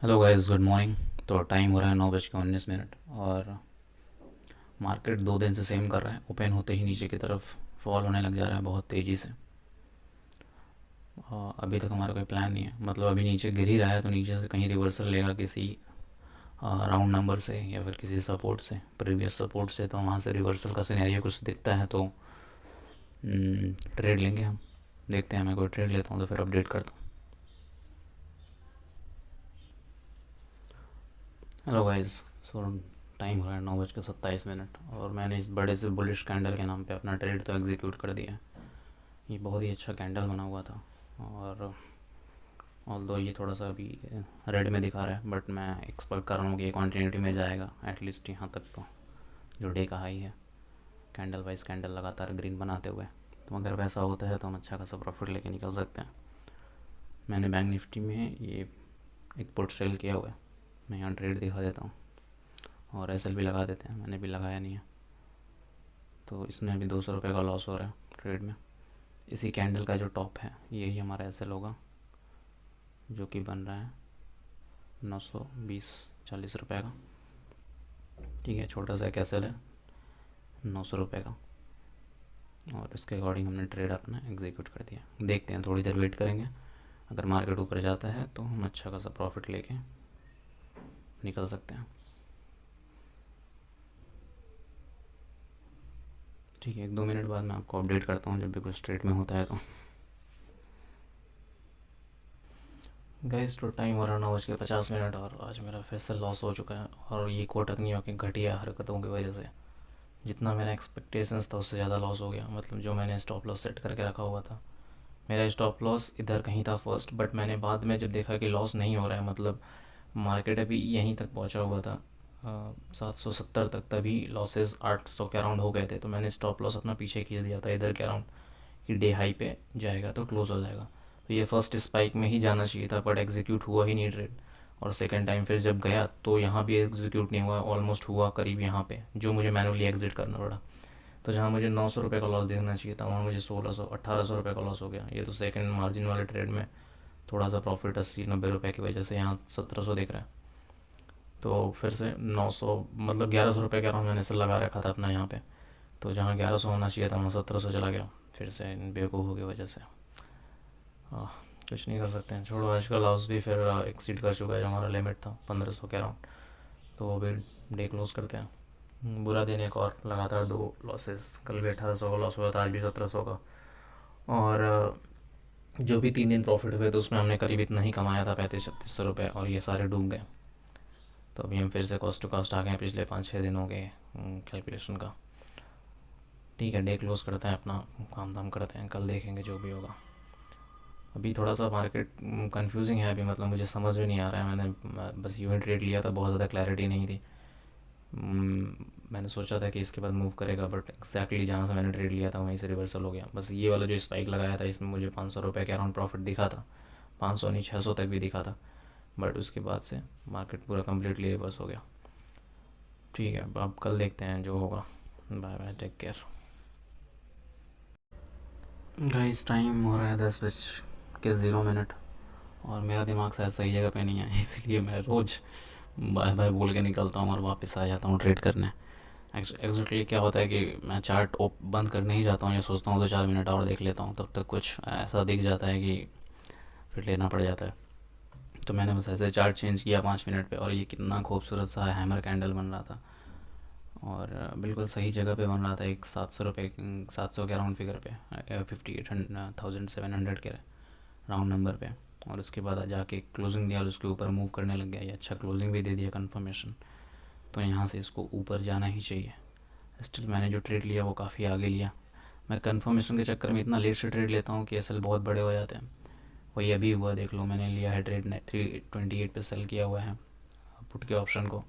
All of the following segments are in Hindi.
Hello guys, good morning. तो टाइम हो रहा है 9:19 और मार्केट 2 दिन से सेम कर रहा है। ओपन होते ही नीचे की तरफ फॉल होने लग जा रहा है बहुत तेज़ी से। अभी तक हमारा कोई प्लान नहीं है, मतलब अभी नीचे गिर ही रहा है तो नीचे से कहीं रिवर्सल लेगा किसी राउंड नंबर से या फिर किसी सपोर्ट से, प्रीवियस सपोर्ट से। तो वहाँ से रिवर्सल का सिनेरियो कुछ दिखता है तो ट्रेड लेंगे हम। देखते हैं, मैं कोई ट्रेड लेता हूँ तो फिर अपडेट करता हूँ। Hello guys. सो टाइम हो रहा है 9:27 और मैंने इस बड़े से बुलिश कैंडल के नाम पे अपना ट्रेड तो एग्जीक्यूट कर दिया है। ये बहुत ही अच्छा कैंडल बना हुआ था और ऑल्दो ये थोड़ा सा अभी रेड में दिखा रहा है, बट मैं एक्सपेक्ट कर रहा हूँ कि ये कॉन्टीन्यूटी में जाएगा एटलीस्ट यहाँ तक। तो जो डे का हाई है, कैंडल वाइज कैंडल लगातार ग्रीन बनाते हुए, तो अगर वैसा होता है तो हम अच्छा खासा प्रॉफिट लेके निकल सकते हैं। मैंने बैंक निफ्टी में ये एक पुट सेल किया हुआ है, मैं यहाँ ट्रेड दिखा देता हूँ। और एस भी लगा देते हैं, मैंने भी लगाया नहीं है। तो इसमें अभी 200 रुपये का लॉस हो रहा है ट्रेड में। इसी कैंडल का जो टॉप है यही हमारा एस होगा, जो कि बन रहा है 920-40 रुपये का। ठीक है, छोटा सा एक एस है 900 रुपये का, और इसके अकॉर्डिंग हमने ट्रेड अपना एग्जीक्यूट कर दिया। देखते हैं, थोड़ी देर वेट करेंगे। अगर मार्केट ऊपर जाता है तो हम अच्छा खासा प्रॉफिट लेके निकल सकते हैं। ठीक है, 1-2 मिनट बाद मैं आपको अपडेट करता हूँ जब भी कुछ ट्रेड में होता है। तो गाइस, तो टाइम हो रहा है 9:50 और आज मेरा फिर से लॉस हो चुका है, और ये कोटक नियो की घटिया हरकतों की वजह से। जितना मेरा एक्सपेक्टेशंस था उससे ज़्यादा लॉस हो गया। मतलब जो मैंने स्टॉप लॉस सेट करके रखा हुआ था, मेरा स्टॉप लॉस इधर कहीं था फर्स्ट, बट मैंने बाद में जब देखा कि लॉस नहीं हो रहा है, मतलब मार्केट अभी यहीं तक पहुंचा हुआ था 770 तक, तभी लॉसेस 800 के अराउंड हो गए थे। तो मैंने स्टॉप लॉस अपना पीछे खींच दिया था इधर के अराउंड, कि डे हाई पे जाएगा तो क्लोज हो जाएगा। तो ये फर्स्ट स्पाइक में ही जाना चाहिए था, बट एग्जीक्यूट हुआ ही नहीं ट्रेड। और सेकेंड टाइम फिर जब गया तो यहाँ भी एग्जीक्यूट नहीं हुआ, ऑलमोस्ट हुआ करीब यहाँ पे, जो मुझे मैनुअली एग्जिट करना पड़ा। तो जहाँ मुझे 900 रुपये का लॉस देखना चाहिए था, वहाँ मुझे 1600-1800 रुपये का लॉस हो गया। ये तो सेकंड मार्जिन वाले ट्रेड में थोड़ा सा प्रॉफिट 80-90 रुपये की वजह से यहाँ 1700 दिख रहा है। तो फिर से 900, मतलब 1100 रुपये के अराउंड मैंने से लगा रखा था अपना यहाँ पे। तो जहाँ 1100 होना चाहिए था वहाँ 1700 चला गया, फिर से इन बेवकूफ़ों की वजह से। आह, कुछ नहीं कर सकते हैं, छोड़ो। आज का लॉस भी फिर एक्सीड कर चुका है जो हमारा लिमिट था 1500 के अराउंड। तो वो भी डे क्लोज करते हैं। बुरा दिन एक और, लगातार दो लॉसेस। कल भी 1800 का लॉस हुआ था, आज भी 1700 का। और जो भी 3 दिन प्रॉफिट हुए तो उसमें हमने करीब इतना ही कमाया था, 3500-3600 रुपये, और ये सारे डूब गए। तो अभी हम फिर से कॉस्ट टू कॉस्ट आ गए हैं, पिछले 5-6 दिन हो गए कैलकुलेशन का। ठीक है, डे क्लोज करते हैं अपना, काम धाम करते हैं, कल देखेंगे जो भी होगा। अभी थोड़ा सा मार्केट कंफ्यूजिंग है अभी, मतलब मुझे समझ में नहीं आ रहा है। मैंने बस यूनिट ट्रेड लिया था, बहुत ज़्यादा क्लैरिटी नहीं थी। मैंने सोचा था कि इसके बाद मूव करेगा, बट एक्जैक्टली जहाँ से मैंने ट्रेड लिया था वहीं से रिवर्सल हो गया। बस ये वाला जो स्पाइक लगाया था इसमें मुझे 500 रुपये के अराउंड प्रॉफिट दिखा था, 500 नहीं 600 तक भी दिखा था। बट उसके बाद से मार्केट पूरा कम्प्लीटली रिवर्स हो गया। ठीक है, अब कल देखते हैं जो होगा। Bye bye, take care. Guys, time हो रहा है 10:0 और मेरा दिमाग शायद सही जगह पे नहीं है, इसलिए मैं रोज़ बाय बाय बोल के निकलता हूँ और वापस आ जाता हूँ ट्रेड करने। एग्जैक्टली क्या होता है कि मैं चार्ट बंद करने ही जाता हूँ, या सोचता हूँ 2-4 मिनट और देख लेता हूँ, तब तक कुछ ऐसा दिख जाता है कि फिर लेना पड़ जाता है। तो मैंने बस ऐसे चार्ट चेंज किया 5 मिनट पे, और ये कितना खूबसूरत सा हैमर कैंडल बन रहा था, और बिल्कुल सही जगह पे बन रहा था। एक 700 रुपये, 700 के राउंड फिगर पे, 58,700 के राउंड नंबर पे। और उसके बाद जाके क्लोजिंग दिया और उसके ऊपर मूव करने लग गया। ये अच्छा क्लोजिंग भी दे दिया, कंफर्मेशन। तो यहाँ से इसको ऊपर जाना ही चाहिए। स्टिल मैंने जो ट्रेड लिया वो काफ़ी आगे लिया। मैं कंफर्मेशन के चक्कर में इतना लेट से ट्रेड लेता हूँ कि एसएल बहुत बड़े हो जाते हैं। वही अभी हुआ, देख लो, मैंने लिया है ट्रेड ने 328 पे सेल किया हुआ है पुट के ऑप्शन को,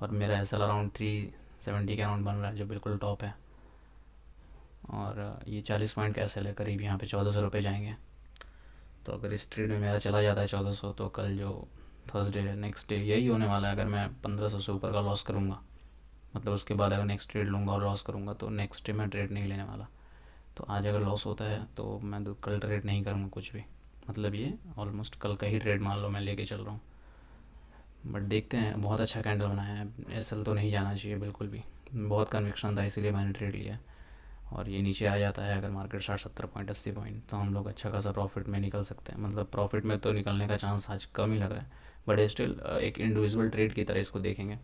और मेरा एसएल अराउंड 370 के अराउंड बन रहा है, जो बिल्कुल टॉप है। और ये 40 पॉइंट का एसएल है, करीब यहाँ पे 1400 रुपये जाएंगे। तो अगर इस ट्रेड में मेरा चला जाता है 1400, तो कल जो थर्सडे है, नेक्स्ट डे यही होने वाला है। अगर मैं 1500 से ऊपर का लॉस करूँगा, मतलब उसके बाद अगर नेक्स्ट ट्रेड लूँगा और लॉस करूँगा, तो नेक्स्ट डे मैं ट्रेड नहीं लेने वाला। तो आज अगर लॉस होता है तो मैं तो कल ट्रेड नहीं करूँगा कुछ भी। मतलब ये ऑलमोस्ट कल का ही ट्रेड मान लो मैं लेके चल रहा हूँ। बट देखते हैं, बहुत अच्छा कैंडल बनाया है, एसएल तो नहीं जाना चाहिए बिल्कुल भी। बहुत कन्विक्शन था इसीलिए मैंने ट्रेड लिया। और ये नीचे आ जाता है अगर मार्केट 60-70 पॉइंट 80 पॉइंट, तो हम लोग अच्छा खासा प्रॉफिट में निकल सकते हैं। मतलब प्रॉफिट में तो निकलने का चांस आज कम ही लग रहा है, बट स्टिल एक इंडिविजुअल ट्रेड की तरह इसको देखेंगे।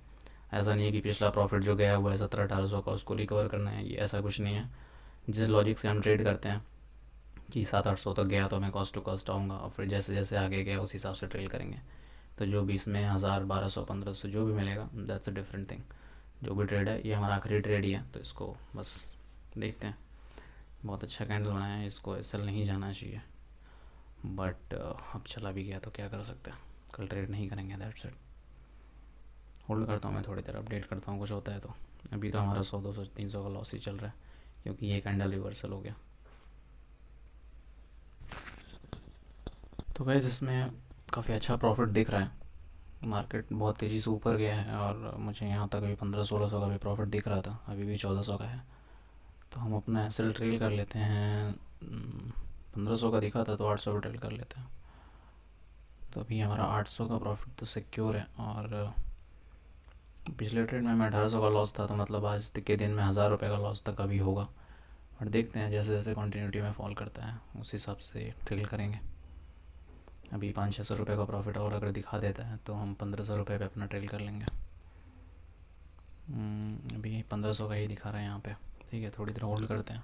ऐसा नहीं है कि पिछला प्रॉफिट जो गया हुआ है 1700-1800 का उसको रिकवर करना है, ये ऐसा कुछ नहीं है। जिस लॉजिक से हम ट्रेड करते हैं कि 700-800 तक गया तो मैं कॉस्ट टू कॉस्ट आऊँगा, और फिर जैसे जैसे आगे गया उस हिसाब से ट्रेड करेंगे। तो जो भी इसमें 1000, 1200, 1500 जो भी मिलेगा, दैट्स अ डिफरेंट थिंग। जो भी ट्रेड है, ये हमारा आखिरी ट्रेड ही है, तो इसको बस देखते हैं। बहुत अच्छा कैंडल बनाया है, इसको एसएल नहीं जाना चाहिए, बट अब चला भी गया तो क्या कर सकते हैं। कल ट्रेड नहीं करेंगे, दैट्स इट। होल्ड करता हूँ मैं थोड़ी देर, अपडेट करता हूँ कुछ होता है तो। अभी तो हमारा 100, 200, 300 का लॉस ही चल रहा है, क्योंकि ये कैंडल रिवर्सल हो गया। तो गाइस इसमें काफ़ी अच्छा प्रॉफिट दिख रहा है। मार्केट बहुत तेज़ी से ऊपर गया है, और मुझे यहाँ तक अभी 1500-1600 का भी प्रॉफिट दिख रहा था, अभी भी 1400 का है। तो हम अपना एसएल ट्रेल कर लेते हैं। 1500 का दिखा था तो 800 ट्रेल कर लेते हैं। तो अभी हमारा 800 का प्रॉफिट तो सिक्योर है, और पिछले ट्रेड में 1800 का लॉस था, तो मतलब आज के दिन में 1000 रुपये का लॉस तक अभी होगा। और देखते हैं जैसे जैसे कंटिन्यूटी में फॉल करता है उस हिसाब से ट्रेल करेंगे। अभी 500-600 रुपये का प्रॉफिट और अगर दिखा देता है तो हम 1500 रुपये पे अपना ट्रेल कर लेंगे। अभी 1500 का ही दिखा रहा है यहाँ पे। ठीक है, थोड़ी देर होल्ड करते हैं,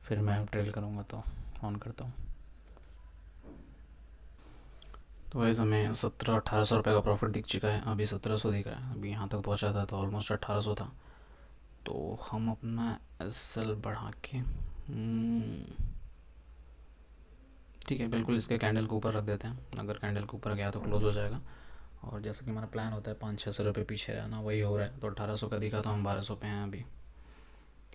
फिर मैं ट्रेल करूँगा तो ऑन करता हूँ। तो वैसे हमें 1700-1800 रुपये का प्रॉफिट दिख चुका है, अभी 1700 दिख रहा है। अभी यहाँ तक पहुँचा था तो ऑलमोस्ट 1800 था। तो हम अपना एसएल बढ़ा के ठीक है, बिल्कुल इसके कैंडल के ऊपर रख देते हैं। अगर कैंडल के ऊपर गया तो क्लोज हो जाएगा, और जैसा कि हमारा प्लान होता है 500-600 रुपये पीछे रहना, वही हो रहा है। तो 1800 का दिखा तो हम 1200 पे हैं अभी।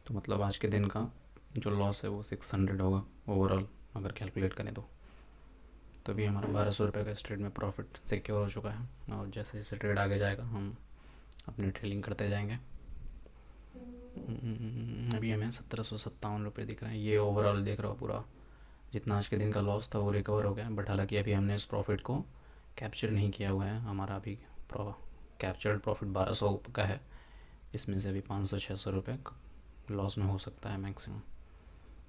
तो मतलब आज के दिन का जो लॉस है वो 600 होगा ओवरऑल, अगर कैलकुलेट करें तो भी हमारा 1200 रुपये का इस ट्रेड में प्रॉफिट सिक्योर हो चुका है। और जैसे जैसे ट्रेड आगे जाएगा हम अपनी ट्रेलिंग करते जाएंगे। अभी हमें 1757 रुपये दिख रहे हैं, ये ओवरऑल देख रहा हो पूरा जितना आज के दिन का लॉस था वो रिकवर हो गया। बट हालांकि अभी हमने इस प्रॉफिट को कैप्चर नहीं किया हुआ है। हमारा अभी कैप्चर्ड प्रॉफिट 1200 का है, इसमें से अभी 500-600 रुपये लॉस में हो सकता है मैक्सिमम।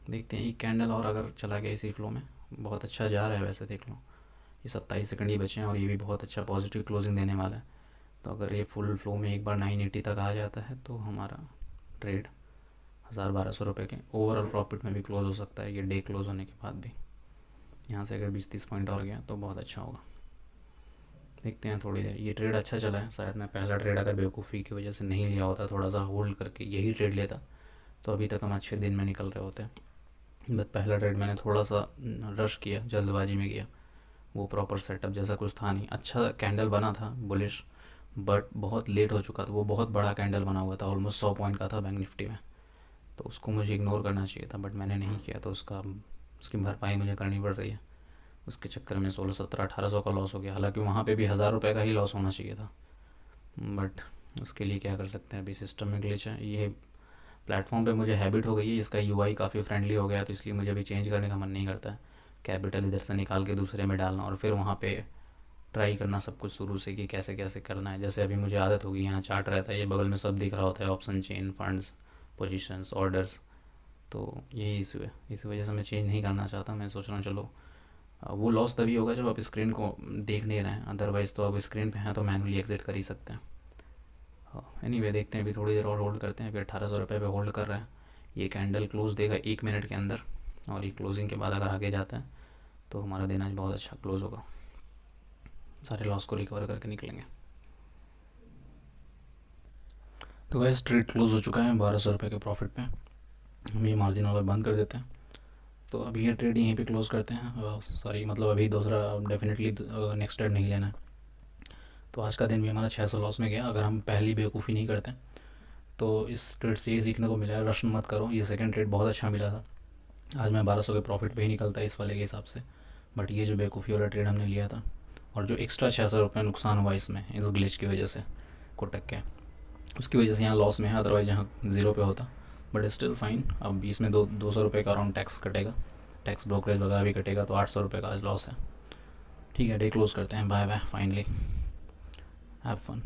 देखते हैं एक कैंडल और अगर चला गया इसी फ्लो में, बहुत अच्छा जा रहा है वैसे देख लो। ये 27 सेकंड ही बचे हैं और ये भी बहुत अच्छा पॉजिटिव क्लोजिंग देने वाला है। तो अगर ये फुल फ्लो में एक बार 980 तक आ जाता है तो हमारा ट्रेड 1000-1200 रुपये के ओवरऑल प्रॉफिट में भी क्लोज हो सकता है, ये डे क्लोज होने के बाद भी। यहाँ से अगर 20-30 पॉइंट और गया तो बहुत अच्छा होगा। देखते हैं थोड़ी देर। ये ट्रेड अच्छा चला है, शायद मैं पहला ट्रेड अगर बेवकूफ़ी की वजह से नहीं लिया होता, थोड़ा सा होल्ड करके यही ट्रेड लेता, तो अभी तक हम अच्छे दिन में निकल रहे होते। बट पहला ट्रेड मैंने थोड़ा सा रश किया, जल्दबाजी में किया, वो प्रॉपर सेटअप जैसा कुछ था नहीं। अच्छा कैंडल बना था बुलिश, बट बहुत लेट हो चुका था। वो बहुत बड़ा कैंडल बना हुआ था, ऑलमोस्ट 100 पॉइंट का था बैंक निफ्टी में, तो उसको मुझे इग्नोर करना चाहिए था, बट मैंने नहीं किया। तो उसकी भरपाई मुझे करनी पड़ रही है। उसके चक्कर में 1600-1700-1800 का लॉस हो गया। हालांकि वहाँ पे भी 1000 रुपये का ही लॉस होना चाहिए था, बट उसके लिए क्या कर सकते हैं, अभी सिस्टम में ग्लिच है। ये प्लेटफॉर्म पे मुझे हैबिट हो गई है, इसका यूआई काफ़ी फ्रेंडली हो गया, तो इसलिए मुझे अभी चेंज करने का मन नहीं करता है। कैपिटल इधर से निकाल के दूसरे में डालना और फिर वहाँ पे ट्राई करना सब कुछ शुरू से कि कैसे कैसे करना है। जैसे अभी मुझे आदत होगी, यहाँ चार्ट रहता है, ये बगल में सब दिख रहा होता है, option chain, funds, positions, orders. तो यही इशू है, इस वजह से मैं चेंज नहीं करना चाहता। मैं सोच रहा हूँ चलो वो लॉस तभी होगा जब आप स्क्रीन को देख नहीं रहे हैं, अदरवाइज़ तो आप स्क्रीन पे हैं तो मैनुअली एग्जिट कर ही सकते हैं। एनीवे देखते हैं, अभी थोड़ी देर और होल्ड करते हैं। अभी 1800 रुपये पे होल्ड कर रहे हैं। ये कैंडल क्लोज देगा 1 मिनट के अंदर, और ये क्लोजिंग के बाद अगर आगे जाता है तो हमारा दिन आज बहुत अच्छा क्लोज होगा, सारे लॉस को रिकवर करके निकलेंगे। तो वैसे ट्रेड क्लोज हो चुका है 1200 रुपये के प्रॉफिट पे। हम ये मार्जिन वाला बंद कर देते हैं। तो अभी ये ट्रेड यहीं पे क्लोज करते हैं। सॉरी, मतलब अभी दूसरा डेफिनेटली नेक्स्ट ट्रेड नहीं लेना है। तो आज का दिन भी हमारा 600 लॉस में गया। अगर हम पहली बेवकूफ़ी नहीं करते तो इस ट्रेड से ये सीखने को मिला है, रश मत करो। ये सेकंड ट्रेड बहुत अच्छा मिला था, आज मैं 1200 के प्रॉफिट पे ही निकलता इस वाले के हिसाब से। बट ये जो बेवकूफ़ी वाला ट्रेड हमने लिया था, और जो एक्स्ट्रा 600 रुपये नुकसान हुआ इसमें इस ग्लिच की वजह से, कोटक के, उसकी वजह से यहाँ लॉस में है। अदरवाइज़ यहाँ ज़ीरो पे होता, बट स्टिल फाइन। अब इसमें 200 रुपये का अराउंड टैक्स कटेगा, टैक्स ब्रोकरेज वगैरह भी कटेगा, तो 800 रुपये का आज लॉस है। ठीक है, डे क्लोज करते हैं। Bye bye finally. Have fun.